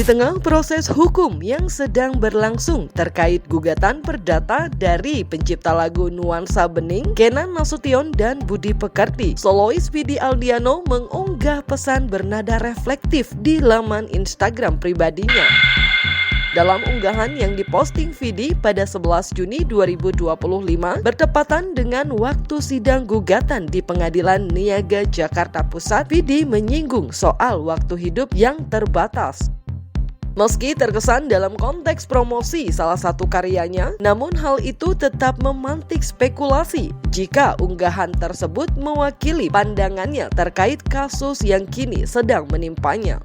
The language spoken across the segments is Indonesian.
Di tengah proses hukum yang sedang berlangsung terkait gugatan perdata dari pencipta lagu Nuansa Bening, Kenan Nasution dan Budi Pekerti, solois Vidi Aldiano mengunggah pesan bernada reflektif di laman Instagram pribadinya. Dalam unggahan yang diposting Vidi pada 11 Juni 2025 bertepatan dengan waktu sidang gugatan di Pengadilan Niaga Jakarta Pusat, Vidi menyinggung soal waktu hidup yang terbatas. Meski terkesan dalam konteks promosi salah satu karyanya, namun hal itu tetap memantik spekulasi jika unggahan tersebut mewakili pandangannya terkait kasus yang kini sedang menimpanya.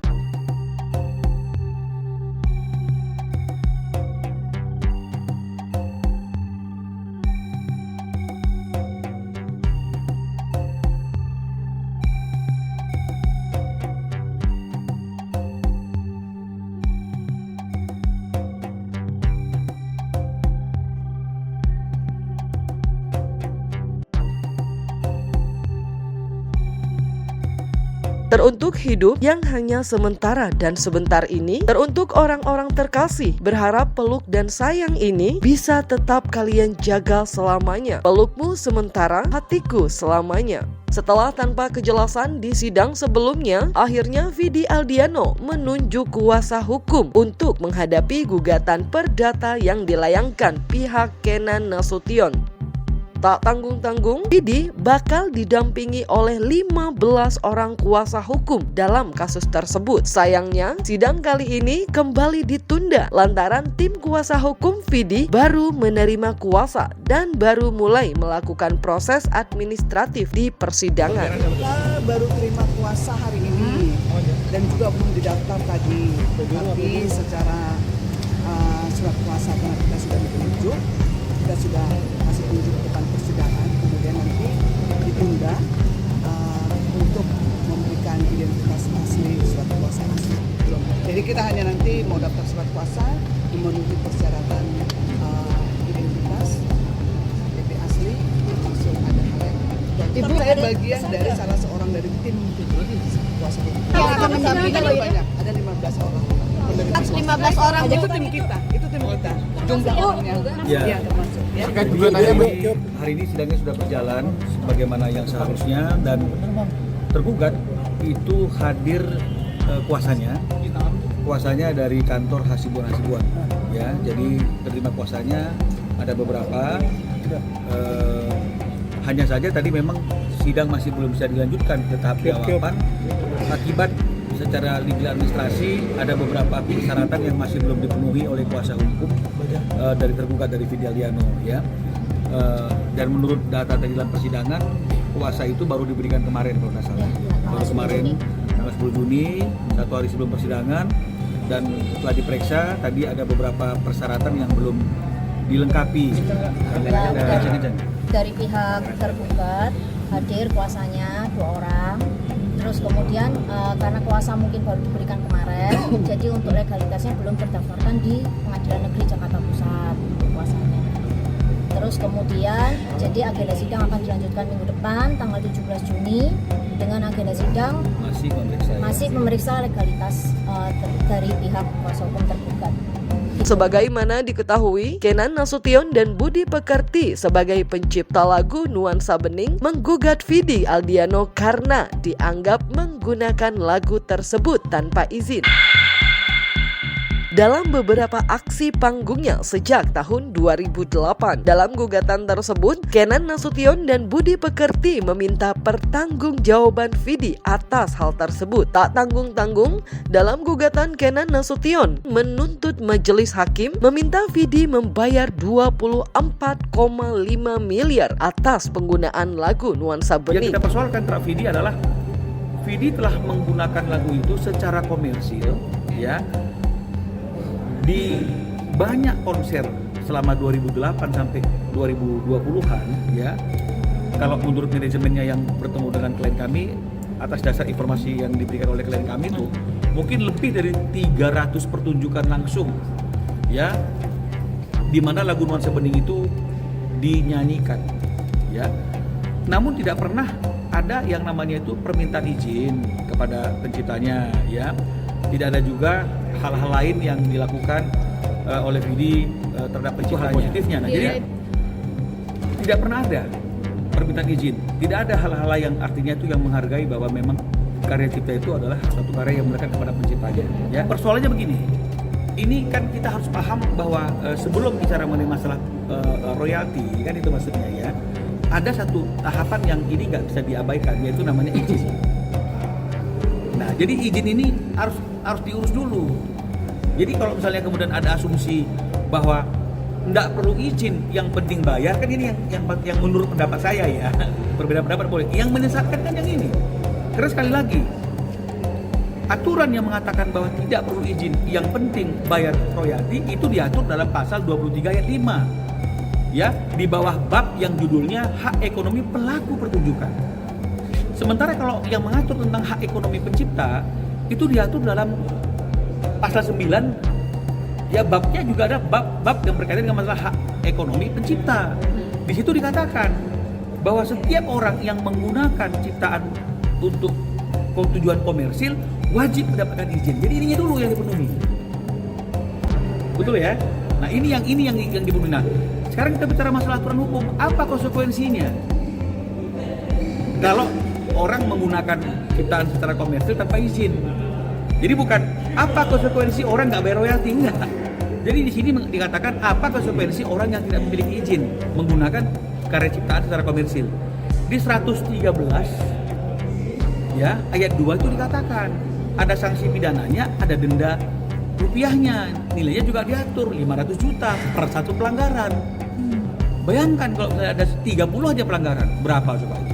Teruntuk hidup yang hanya sementara dan sebentar ini, teruntuk orang-orang terkasih, berharap peluk dan sayang ini bisa tetap kalian jaga selamanya. Pelukmu sementara, hatiku selamanya. Setelah tanpa kejelasan di sidang sebelumnya, akhirnya Vidi Aldiano menunjuk kuasa hukum untuk menghadapi gugatan perdata yang dilayangkan pihak Kenan Nasution. Tak tanggung-tanggung, Vidi bakal didampingi oleh 15 orang kuasa hukum dalam kasus tersebut. Sayangnya, sidang kali ini kembali ditunda lantaran tim kuasa hukum Vidi baru menerima kuasa dan baru mulai melakukan proses administratif di persidangan. Kita baru terima kuasa hari ini dan juga belum didaftar tadi, tapi secara surat kuasa karena kita sudah ditunjuk, kita sudah kasih tunjuk ke depan persidangan, kemudian nanti ditunda untuk memberikan identitas asli surat kuasa asli. Jadi kita hanya nanti mau daftar surat kuasa, memenuhi persyaratan identitas KTP asli, langsung ada hal yang Ibu saya bagian dari salah seorang dari tim kuasa hukum. Yang akan mendampingi banyak, ada 15 orang. 15 orang itu tim kita, jumlah orangnya ya termasuk ya. Terkait gugatannya hari ini sidangnya sudah berjalan sebagaimana yang seharusnya dan tergugat itu hadir kuasanya dari kantor Hasibuan ya, jadi terima kuasanya ada beberapa hanya saja tadi memang sidang masih belum bisa dilanjutkan ke tahap jawaban akibat secara legal administrasi ada beberapa persyaratan yang masih belum dipenuhi oleh kuasa hukum dari tergugat dari Vidi Aldiano ya. Dan menurut data tadi dalam persidangan, kuasa itu baru diberikan kemarin kalau nggak salah. Baru kemarin tanggal 10 Juni, 1 hari sebelum persidangan, dan setelah diperiksa tadi ada beberapa persyaratan yang belum dilengkapi. Dari pihak tergugat hadir kuasanya 2 orang. Terus kemudian karena kuasa mungkin baru diberikan kemarin, jadi untuk legalitasnya belum terdaftarkan di Pengadilan Negeri Jakarta Pusat kuasanya. Terus kemudian jadi agenda sidang akan dilanjutkan minggu depan tanggal 17 Juni dengan agenda sidang masih memeriksa legalitas dari pihak kuasa hukum tergugat. Sebagaimana diketahui, Kenan Nasution dan Budi Pekerti sebagai pencipta lagu Nuansa Bening menggugat Vidi Aldiano karena dianggap menggunakan lagu tersebut tanpa izin. Dalam beberapa aksi panggungnya sejak tahun 2008. Dalam gugatan tersebut, Kenan Nasution dan Budi Pekerti meminta pertanggungjawaban Vidi atas hal tersebut. Tak tanggung-tanggung, dalam gugatan Kenan Nasution menuntut majelis hakim meminta Vidi membayar 24,5 miliar atas penggunaan lagu Nuansa Bening. Yang kita persoalkan terhadap Vidi adalah Vidi telah menggunakan lagu itu secara komersil ya, di banyak konser selama 2008 sampai 2020-an ya. Kalau menurut manajemennya yang bertemu dengan klien kami, atas dasar informasi yang diberikan oleh klien kami itu mungkin lebih dari 300 pertunjukan langsung ya, di mana lagu Nuansa Bening itu dinyanyikan ya. Namun tidak pernah ada yang namanya itu permintaan izin kepada penciptanya ya. Tidak ada juga hal-hal lain yang dilakukan oleh Vidi terhadap penciptanya. Positifnya. Nah, jadi tidak pernah ada permintaan izin, tidak ada hal-hal yang artinya itu yang menghargai bahwa memang karya cipta itu adalah suatu karya yang melekat kepada penciptanya. Ya, persoalannya begini. Ini kan kita harus paham bahwa sebelum bicara mengenai masalah royalti, kan itu maksudnya ya, ada satu tahapan yang ini nggak bisa diabaikan, yaitu namanya izin. Nah, jadi izin ini harus diurus dulu. Jadi kalau misalnya kemudian ada asumsi bahwa nggak perlu izin, yang penting bayar, kan ini yang menurut pendapat saya ya, berbeda pendapat boleh. Yang menyesatkan kan yang ini. Karena sekali lagi, aturan yang mengatakan bahwa tidak perlu izin, yang penting bayar royalti itu diatur dalam pasal 23 ayat 5. Ya, di bawah bab yang judulnya hak ekonomi pelaku pertunjukan. Sementara kalau yang mengatur tentang hak ekonomi pencipta itu diatur dalam pasal 9, ya babnya juga ada bab yang berkaitan dengan masalah hak ekonomi pencipta. Di situ dikatakan bahwa setiap orang yang menggunakan ciptaan untuk tujuan komersil wajib mendapatkan izin. Jadi ininya dulu yang dipenuhi. Betul ya? Nah, ini yang dipenuhi. Nah, sekarang kita bicara masalah aturan hukum, apa konsekuensinya? Kalau orang menggunakan ciptaan secara komersil tanpa izin. Jadi bukan apa konsekuensi orang nggak bayar royalti, enggak. Jadi di sini dikatakan apa konsekuensi orang yang tidak memiliki izin menggunakan karya ciptaan secara komersil. Di 113 ya ayat 2 itu dikatakan ada sanksi pidananya, ada denda rupiahnya, nilainya juga diatur 500 juta per satu pelanggaran. Bayangkan kalau ada 30 aja pelanggaran, berapa coba itu?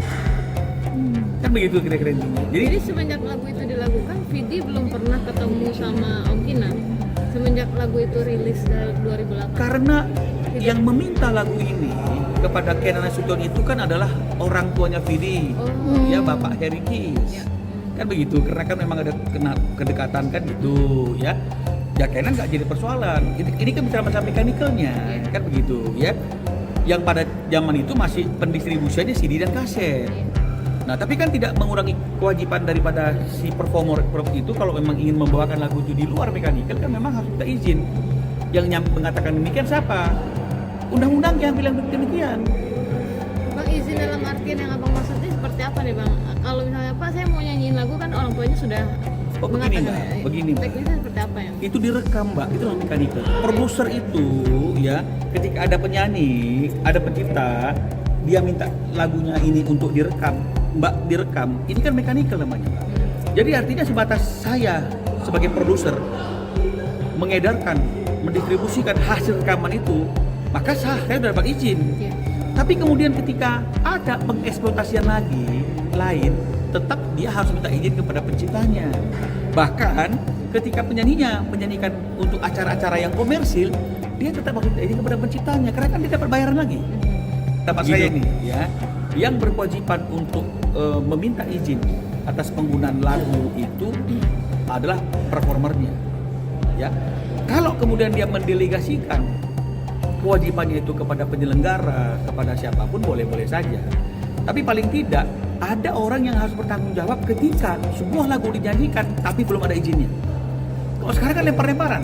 Kan begitu kira-kira intinya. Jadi semenjak lagu itu dilakukan, Vidi belum pernah ketemu sama Om Kinan semenjak lagu itu rilis dari 2008. Karena yang meminta lagu ini kepada Kenan Nasution itu kan adalah orang tuanya Vidi, ya Bapak Heri Kis. Ya. Kan begitu, karena kan memang ada kedekatan kan gitu ya. Ya Kenan nggak jadi persoalan. Ini kan bicara masalah mekanikalnya, kan begitu ya. Yang pada zaman itu masih pendistribusiannya CD dan kaset. Nah, tapi kan tidak mengurangi kewajiban daripada si performer itu kalau memang ingin membawakan lagu itu di luar mekanikal kan memang harus minta izin. Yang mengatakan demikian siapa? Undang-undang yang bilang demikian. Bang, izin dalam artian yang abang maksudnya seperti apa nih Bang? Kalau misalnya Pak saya mau nyanyiin lagu kan orang tuanya sudah Begini Mbak, begini Mbak. teknisnya seperti apa ya? Itu direkam Mbak, itu lah mekanikal. Produser itu ya, ketika ada penyanyi, ada pencipta, dia minta lagunya ini untuk direkam, Mbak direkam, ini kan mekanikal namanya Mbak. Jadi artinya sebatas saya sebagai produser mengedarkan, mendistribusikan hasil rekaman itu, maka saya sudah dapat izin. Ya. Tapi kemudian ketika ada pengeksploitasian lagi lain, tetap dia harus minta izin kepada penciptanya. Bahkan ketika penyanyinya menyanyikan untuk acara-acara yang komersil, dia tetap harus minta izin kepada penciptanya, karena kan dia dapat bayaran lagi. Tempat saya ini ya, yang berkewajiban untuk meminta izin atas penggunaan lagu itu adalah performernya. Ya, kalau kemudian dia mendelegasikan kewajibannya itu kepada penyelenggara, kepada siapapun boleh-boleh saja. Tapi paling tidak ada orang yang harus bertanggung jawab ketika sebuah lagu dinyanyikan tapi belum ada izinnya. Kalau sekarang kan lempar-lemparan.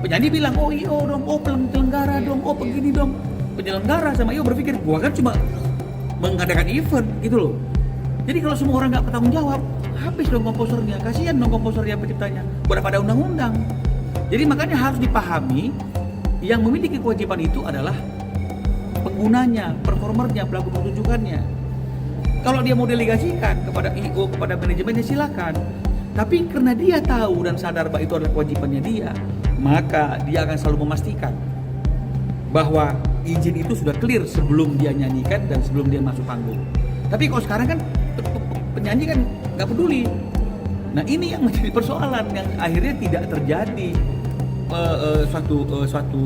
Penyanyi bilang, oh iya dong, oh penyelenggara dong, oh begini dong. Penyelenggara sama berpikir, gua kan cuma mengadakan event gitu loh. Jadi kalau semua orang nggak bertanggung jawab, habis dong komposernya, kasihan dong komposernya, penciptanya. Udah pada undang-undang. Jadi makanya harus dipahami yang memiliki kewajiban itu adalah penggunanya, performernya, pelaku pertunjukannya. Kalau dia mau delegasikan kepada IO, kepada manajemennya silakan. Tapi karena dia tahu dan sadar bahwa itu adalah kewajibannya dia, maka dia akan selalu memastikan bahwa izin itu sudah clear sebelum dia nyanyikan dan sebelum dia masuk panggung. Tapi kalau sekarang kan penyanyi kan nggak peduli. Nah ini yang menjadi persoalan yang akhirnya tidak terjadi suatu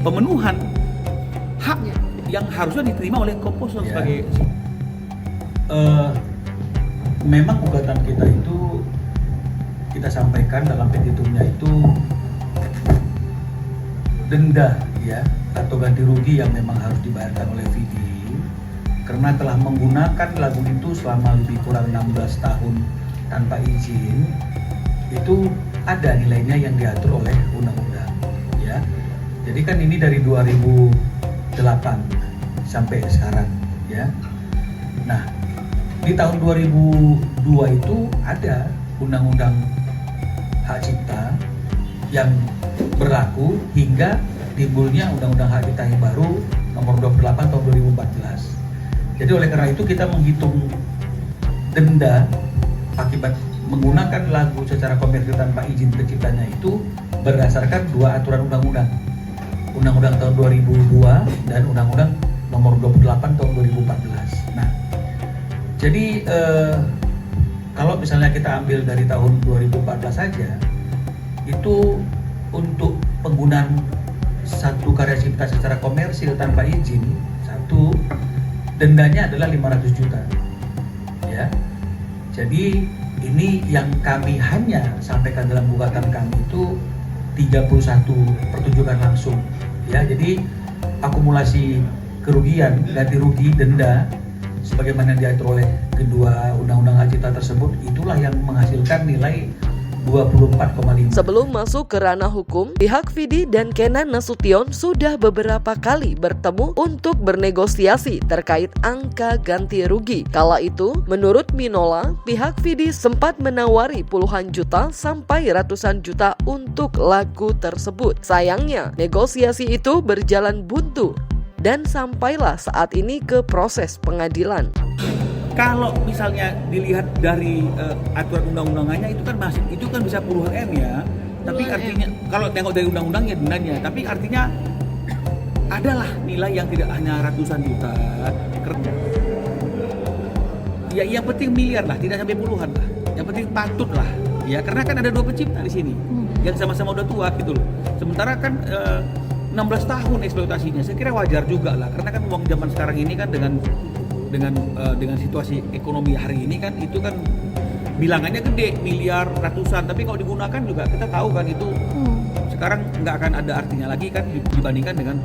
pemenuhan hak yang harusnya diterima oleh komposer sebagai. Memang gugatan kita itu kita sampaikan dalam petitumnya itu denda ya atau ganti rugi yang memang harus dibayarkan oleh Vidi karena telah menggunakan lagu itu selama lebih kurang 16 tahun tanpa izin. Itu ada nilainya yang diatur oleh undang-undang, ya. Jadi kan ini dari 2008 sampai sekarang, ya. Nah, di tahun 2002 itu ada undang-undang hak cipta yang berlaku hingga timbulnya undang-undang hak cipta yang baru nomor 28 tahun 2014. Jadi oleh karena itu kita menghitung denda akibat menggunakan lagu secara komersil tanpa izin penciptanya itu berdasarkan dua aturan undang-undang. Undang-undang tahun 2002 dan Undang-Undang nomor 28 tahun 2014. Nah, jadi kalau misalnya kita ambil dari tahun 2014 saja, itu untuk penggunaan satu karya cipta secara komersil tanpa izin, satu dendanya adalah 500 juta. Ya. Jadi ini yang kami hanya sampaikan dalam gugatan kami itu 31 pertunjukan langsung. Ya, jadi akumulasi kerugian, ganti rugi, denda sebagaimana diatur oleh kedua undang-undang hak cipta tersebut, itulah yang menghasilkan nilai 24,5. Sebelum masuk ke ranah hukum, pihak Vidi dan Kenan Nasution sudah beberapa kali bertemu untuk bernegosiasi terkait angka ganti rugi. Kala itu, menurut Minola, pihak Vidi sempat menawari puluhan juta sampai ratusan juta untuk lagu tersebut. Sayangnya, negosiasi itu berjalan buntu dan sampailah saat ini ke proses pengadilan. Kalau misalnya dilihat dari aturan undang-undangannya itu kan bisa puluhan M ya. Tapi Puluhan artinya kalau tengok dari undang-undangnya dendanya, tapi artinya adalah nilai yang tidak hanya ratusan juta. Ya yang penting miliar lah, tidak sampai puluhan lah. Yang penting patut lah. Ya karena kan ada dua pencipta di sini yang sama-sama udah tua gitu loh. Sementara kan 16 tahun eksploitasinya, saya kira wajar juga lah. Karena kan uang zaman sekarang ini kan dengan situasi ekonomi hari ini kan itu kan bilangannya gede, miliar, ratusan, tapi kalau digunakan juga kita tahu kan itu sekarang nggak akan ada artinya lagi kan dibandingkan dengan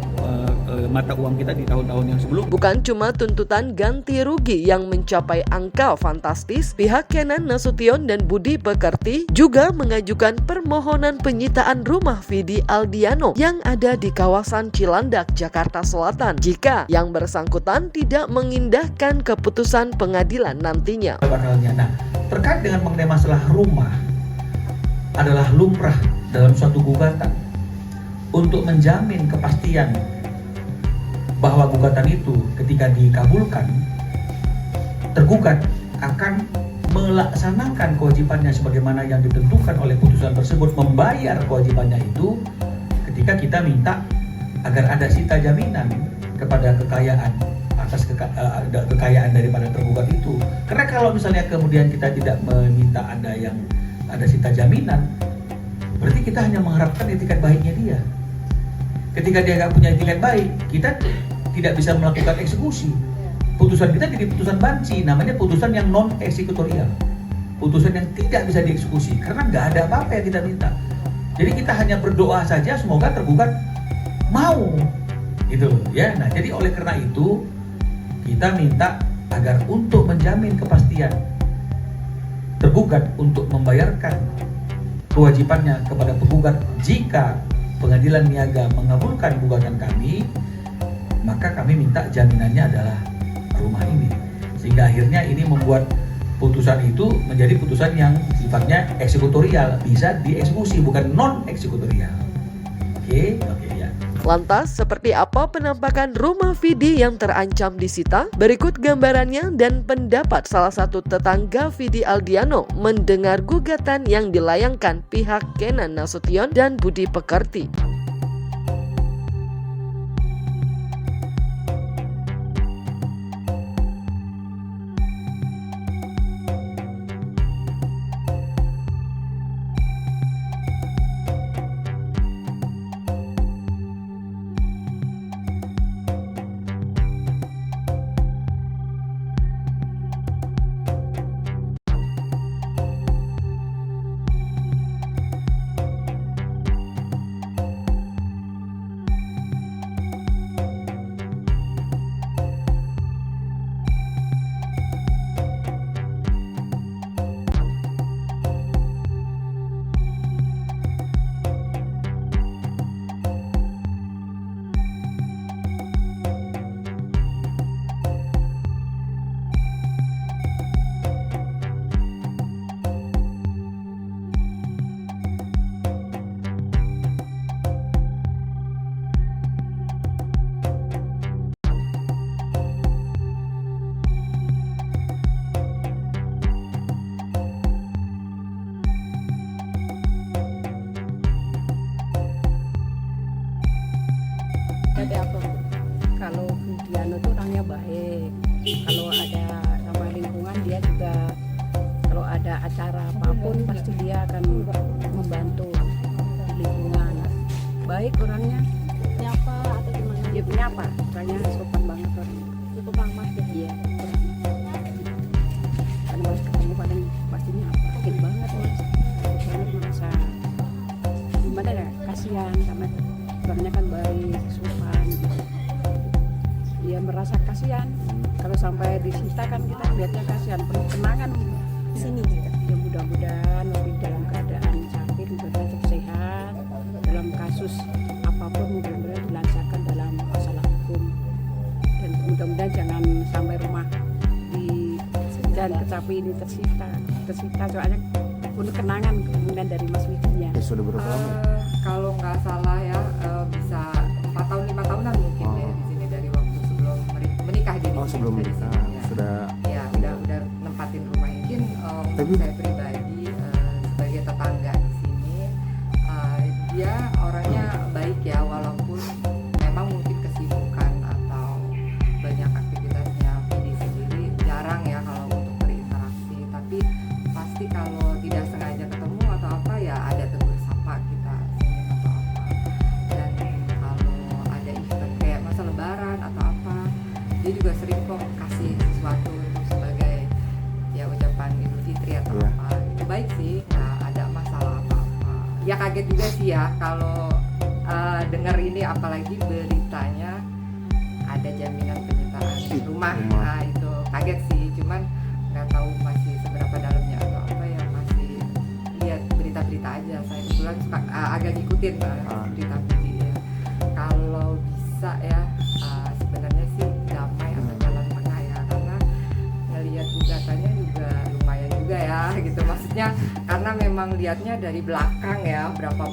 mata uang kita di tahun-tahun yang sebelum. Bukan cuma tuntutan ganti rugi yang mencapai angka fantastis, pihak Kenan Nasution dan Budi Pekerti juga mengajukan permohonan penyitaan rumah Vidi Aldiano yang ada di kawasan Cilandak, Jakarta Selatan jika yang bersangkutan tidak mengindahkan keputusan pengadilan nantinya. Nah, terkait dengan mengenai masalah rumah adalah lumrah dalam suatu gugatan untuk menjamin kepastian bahwa gugatan itu ketika dikabulkan, tergugat akan melaksanakan kewajibannya sebagaimana yang ditentukan oleh putusan tersebut, membayar kewajibannya itu ketika kita minta agar ada sita jaminan kepada kekayaan atas kekayaan daripada tergugat itu. Karena kalau misalnya kemudian kita tidak meminta ada sita jaminan, berarti kita hanya mengharapkan etikat baiknya dia. Ketika dia nggak punya etikat baik, kita tidak bisa melakukan eksekusi. Putusan kita jadi putusan banci, namanya putusan yang non eksekutorial, putusan yang tidak bisa dieksekusi karena nggak ada apa-apa yang kita minta. Jadi kita hanya berdoa saja semoga tergugat mau, gitu ya. Nah, jadi oleh karena itu kita minta agar untuk menjamin kepastian tergugat untuk membayarkan kewajibannya kepada penggugat jika pengadilan niaga mengabulkan gugatan kami, maka kami minta jaminannya adalah rumah ini. Sehingga akhirnya ini membuat putusan itu menjadi putusan yang sifatnya eksekutorial, bisa dieksekusi, bukan non eksekutorial. Oke, ya. Lantas, seperti apa penampakan rumah Vidi yang terancam disita? Berikut gambarannya dan pendapat salah satu tetangga Vidi Aldiano mendengar gugatan yang dilayangkan pihak Kenan Nasution dan Budi Pekerti. Seperti apa? Kalau Vidiano itu orangnya baik. Kalau ada sama lingkungan dia juga, kalau ada acara apapun pasti dia akan membantu di lingkungan. Baik orangnya. Siapa atau gimana? Dia penyapa, orangnya sopan banget orangnya. Cukup ramah gitu. Iya. Kalau harus ketemu paling pastinya apa? Yakin banget mas. Banget merasa gimana ya? Kasihan sama orangnya kan baik, sopan. Dia merasa kasihan. Kalau sampai disita kan kita lihatnya kasihan, penuh kenangan di sini. Ya mudah-mudahan lebih dalam keadaan sakit, mudah-mudahan tetap sehat. Dalam kasus apapun mudah-mudahan dilancarkan dalam masalah hukum. Dan mudah-mudahan jangan sampai rumah di dan kecapi ini tersita soalnya untuk kenangan kemudian dari Mas Widinya. Sudah berapa lama? Kalau nggak salah ya bisa 4 tahun 5 tahunan mungkin ya di sini dari waktu sebelum menikah jadi. Oh sebelum dari menikah sini, ya. sudah. Ya udah nempatin rumah mungkin Tapi- saya pribadi sebagai tetangga di sini dia orangnya baik ya walaupun memang mungkin kesibukan atau banyak aktivitasnya Vidi sendiri jarang ya kalau untuk berinteraksi tapi pasti kalau tidak sengaja ketemu atau apa ya ada tegur sapa kita senyum atau apa dan kalau ada event kayak masa lebaran atau apa dia juga sering kok kasih sesuatu untuk sebagai ya ucapan Idul Fitri atau Iya. apa itu baik sih nggak ada masalah apa-apa ya kaget juga sih ya kalau dengar ini apalagi beritanya ada jaminan penyitaan rumah. Nah itu kaget sih cuman nggak tahu masih seberapa dalamnya atau apa ya masih lihat berita-berita aja saya kebetulan suka agak ngikutin berita media kalau bisa ya sebenarnya sih damai atau jalan tengah ya karena ngelihat gugatannya juga lumayan juga ya gitu maksudnya karena memang lihatnya dari belakang ya berapa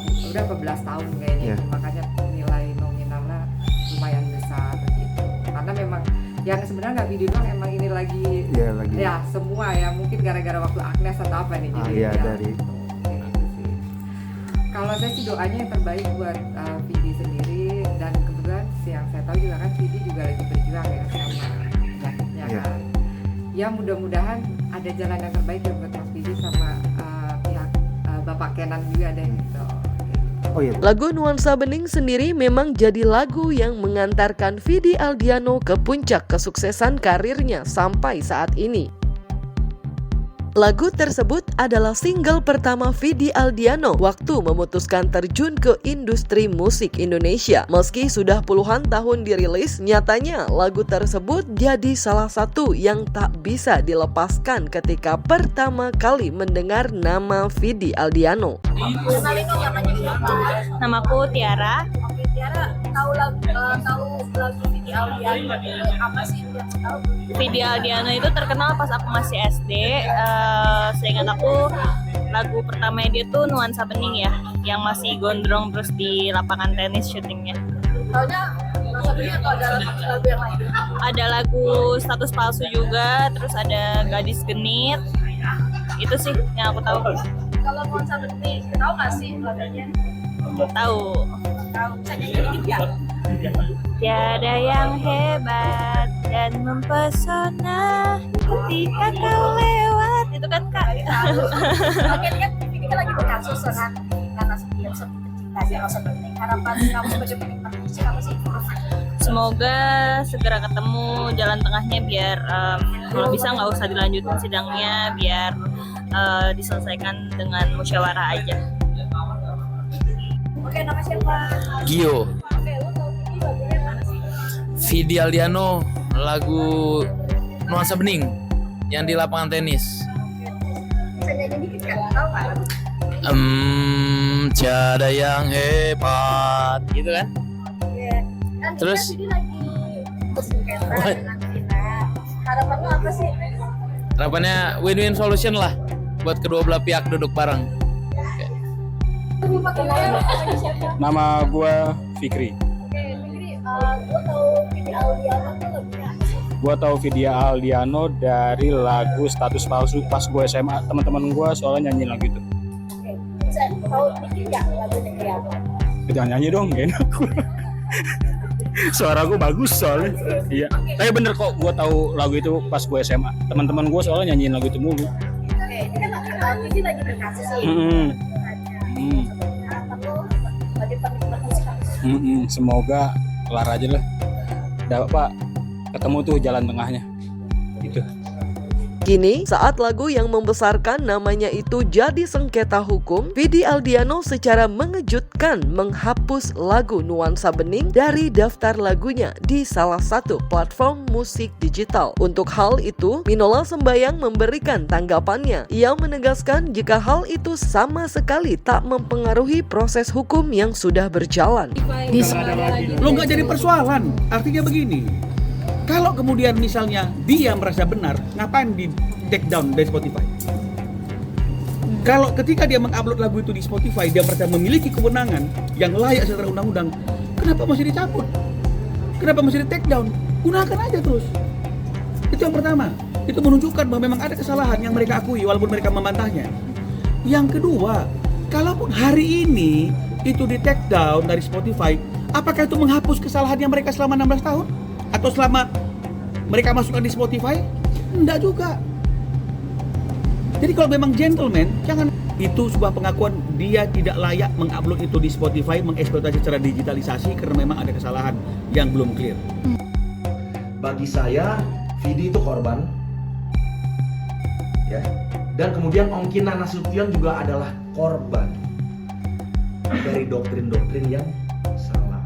belas tahun kayaknya Yeah. makanya nilai nominalnya lumayan besar begitu karena memang yang sebenarnya nggak video doang emang ini lagi Iya lagi. ya semua ya mungkin gara-gara waktu Agnes atau apa nih jadi Iya ya, dari. kayak gitu sih. Kalau saya sih doanya yang terbaik buat Vidi sendiri dan kebetulan yang saya tahu juga kan Vidi juga lagi berjuang ya sama penyakitnya Iya. kan ya mudah-mudahan ada jalan yang terbaik ya buat Mas Vidi sama pihak Bapak Kenan juga deh gitu. Oh iya. Lagu Nuansa Bening sendiri memang jadi lagu yang mengantarkan Vidi Aldiano ke puncak kesuksesan karirnya sampai saat ini. Lagu tersebut adalah single pertama Vidi Aldiano waktu memutuskan terjun ke industri musik Indonesia. Meski sudah puluhan tahun dirilis, nyatanya lagu tersebut jadi salah satu yang tak bisa dilepaskan ketika pertama kali mendengar nama Vidi Aldiano. Kenalin dong namanya siapa? Namaku Tiara. Oke, Tiara tahu lagu Vidi Aldiano itu apa sih yang tahu? Vidi Aldiano itu terkenal pas aku masih SD. Seingat aku lagu pertamanya dia tuh Nuansa Bening ya, yang masih gondrong terus di lapangan tenis syutingnya. Taunya Nuansa Bening atau ada lagu yang lain? Ada lagu Status Palsu juga, terus ada Gadis Genit. Itu sih yang aku tahu. Kalau Nuansa Bening, tahu nggak sih lagunya? Tahu. Tahu, bisa nyanyi dikit nggak? Tiada yang hebat dan mempesona ketika kau lewat. Itu kan Kak. Oke, ini kan ini kan lagi berkasus kan karena setiap cinta di Nuansa Bening. Harapan kamu sebagai penikmat musik apa sih? Semoga segera ketemu jalan tengahnya biar kalau bisa nggak usah dilanjutin sidangnya biar diselesaikan dengan musyawarah aja. Oke, nama siapa? Gio, Oke, lu tahu ini lagunya mana sih? Vidi Aldiano, lagu Nuansa Bening yang di lapangan tenis. Bisa nyanyi dikit nggak? Tahu nggak lagu? Tiada yang hebat, gitu kan? Oke. Kan Terus? Vidi lagi bersengketa dengan kita. Harapan lu apa sih? Harapannya win-win solution lah buat kedua belah pihak duduk bareng. Namanya siapa? Nama gua Fikri. Oke, Fikri, lu tahu Vidi Aldiano tuh lagunya apa sih? Gua tahu Vidi Aldiano dari lagu Status Palsu pas gua SMA. Teman-teman gua soalnya nyanyi lagu itu. Oke, bisa tahu dikit nggak lagunya kayak apa? Jangan nyanyi dong, gak enak. Suara gue bagus soalnya. Iya. Tapi bener kok, gue tahu lagu itu pas gue SMA. Teman-teman gue soalnya nyanyiin lagu itu mulu. Ini kan lagi berkasih sih. Semoga kelar aja lah. Dapat ketemu tuh jalan tengahnya. Gitu. Kini, saat lagu yang membesarkan namanya itu jadi sengketa hukum, Vidi Aldiano secara mengejutkan menghapus lagu Nuansa Bening dari daftar lagunya di salah satu platform musik digital. Untuk hal itu, Minola Sembayang memberikan tanggapannya. Ia menegaskan jika hal itu sama sekali tak mempengaruhi proses hukum yang sudah berjalan. Lo nggak jadi persoalan. Artinya begini, kalau kemudian misalnya dia merasa benar, ngapain di take down dari Spotify? Kalau ketika dia mengupload lagu itu di Spotify, dia merasa memiliki kewenangan yang layak secara undang-undang, kenapa masih dicabut? Kenapa masih di take down? Gunakan aja terus. Itu yang pertama. Itu menunjukkan bahwa memang ada kesalahan yang mereka akui walaupun mereka membantahnya. Yang kedua, kalaupun hari ini itu di take down dari Spotify, apakah itu menghapus kesalahan yang mereka selama 16 tahun? Atau selama mereka masukkan di Spotify? Enggak juga. Jadi kalau memang gentleman, jangan. Itu sebuah pengakuan dia tidak layak mengupload itu di Spotify, mengeksploitasi secara digitalisasi karena memang ada kesalahan yang belum clear. Bagi saya, Vidi itu korban, ya. Dan kemudian Ongkina Nasution juga adalah korban dari doktrin-doktrin yang salah.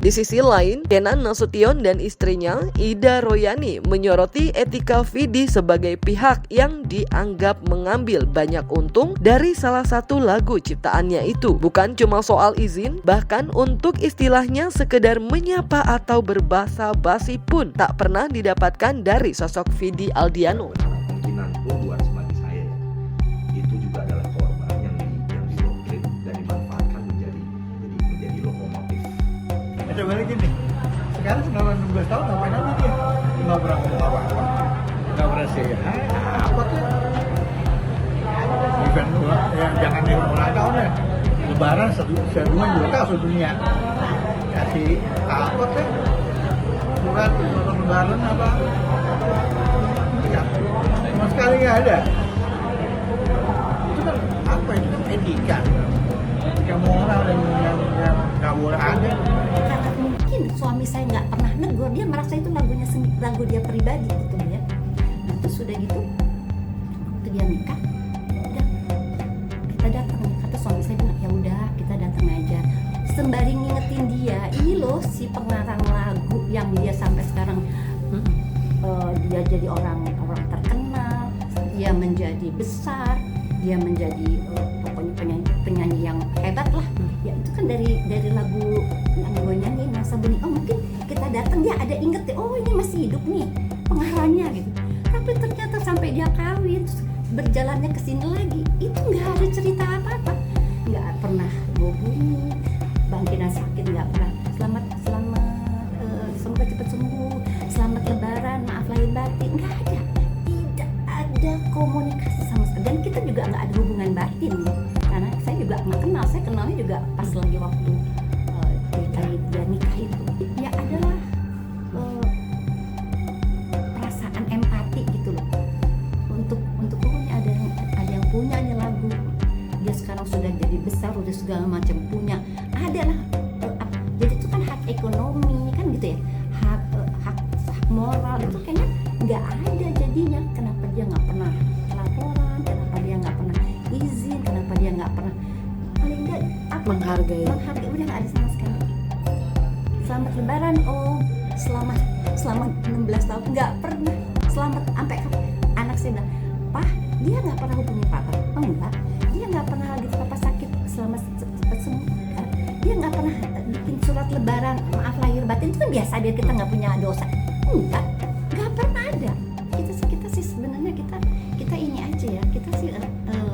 Di sisi lain, Kenan Nasution dan istrinya, Ida Royani, menyoroti etika Vidi sebagai pihak yang dianggap mengambil banyak untung dari salah satu lagu ciptaannya itu. Bukan cuma soal izin, bahkan untuk istilahnya sekedar menyapa atau berbahasa basi pun tak pernah didapatkan dari sosok Vidi Aldiano. Kemungkinan pun buat sebagai saya, itu juga adalah korban yang didoktrin dan dimanfaatkan menjadi lokomotif. Coba lagi nih, sekarang 19 tahun ngapain aja dia? Nggak pernah ngomong apa-apa, nggak pernah sih. Apa tuh? Event yang jangan yang ulang tahun ya. Lebaran semua juga sedunia. Kasih apa tuh? Surat untuk lebaran apa? Ya, sama sekali nggak ada. Itu kan apa? Itu kan etika. Etika moral yang nggak boleh ada. Mungkin suami saya nggak pernah negur, dia merasa itu lagu dia pribadi gitu ya. Nah terus sudah gitu, waktu dia nikah, udah kita datang. Kata suami saya bilang ya udah kita datang aja, sembari ngingetin dia, ini loh si pengarang lagu yang dia sampai sekarang dia jadi orang terkenal, dia menjadi besar, dia menjadi pokoknya penyanyi yang hebat lah. Ya itu kan dari lagu yang gue nyanyi Nuansa Bening. Oh mungkin kita datang dia ada inget deh, oh ini masih hidup nih pengarangnya gitu. Tapi ternyata sampai dia kawin terus berjalannya ke sini lagi, itu nggak ada cerita apa-apa, nggak pernah hubungi, Bang Kina sakit nggak pernah selamat semoga cepat sembuh, selamat lebaran, maaf lahir batin, nggak ada, tidak ada komunikasi sama sekali. Dan kita juga nggak ada hubungan batin ya. Karena saya juga nggak kenal, saya kenalnya juga pas lagi waktu dia nikah itu. Ya adalah perasaan empati gitu loh. Untuk pokoknya ada yang punya nih lagu. Dia sekarang sudah jadi besar, udah segala macam punya. Adalah jadi itu kan hak ekonomi kan gitu ya, hak moral itu kayaknya nggak ada jadinya. Kenapa dia nggak pernah laporan? Kenapa dia nggak pernah izin? Kenapa dia nggak pernah paling nggak menghargai udah nggak ada sama sekali. Selamat lebaran om, selamat 16 tahun nggak pernah selamat. Sampai anak saya bilang, Pak dia nggak pernah hubungi papa. Oh enggak, dia nggak pernah lagi papa sakit selama cepat sembuh. Dia nggak pernah bikin surat lebaran maaf lahir batin, itu kan biasa biar kita nggak punya dosa. Enggak pernah ada. Kita sih sebenarnya kita ini aja ya, kita sih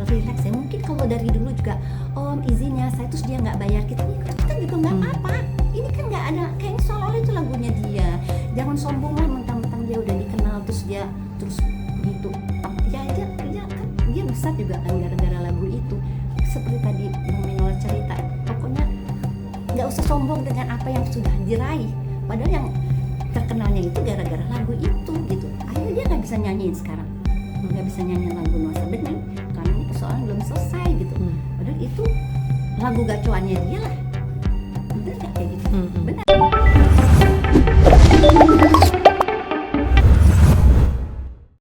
relax ya. Mungkin kalau dari dulu juga om izinnya saya terus dia nggak bayar kita juga nggak apa-apa. Ini kan nggak ada kayaknya seolah-olah itu lagunya dia. Jangan sombong lah mentang-mentang dia udah dikenal terus dia terus begitu. Ya kan dia besar juga kan gara-gara lagu itu. Seperti tadi Bang Minola cerita, pokoknya nggak usah sombong dengan apa yang sudah diraih. Padahal yang terkenalnya itu gara-gara lagu itu gitu. Akhirnya dia nggak bisa nyanyiin sekarang, nggak bisa nyanyiin lagu Nuansa Bening karena ini persoalan belum selesai gitu. Padahal itu lagu gacuannya dia lah. Bener nggak kayak gitu? Benar.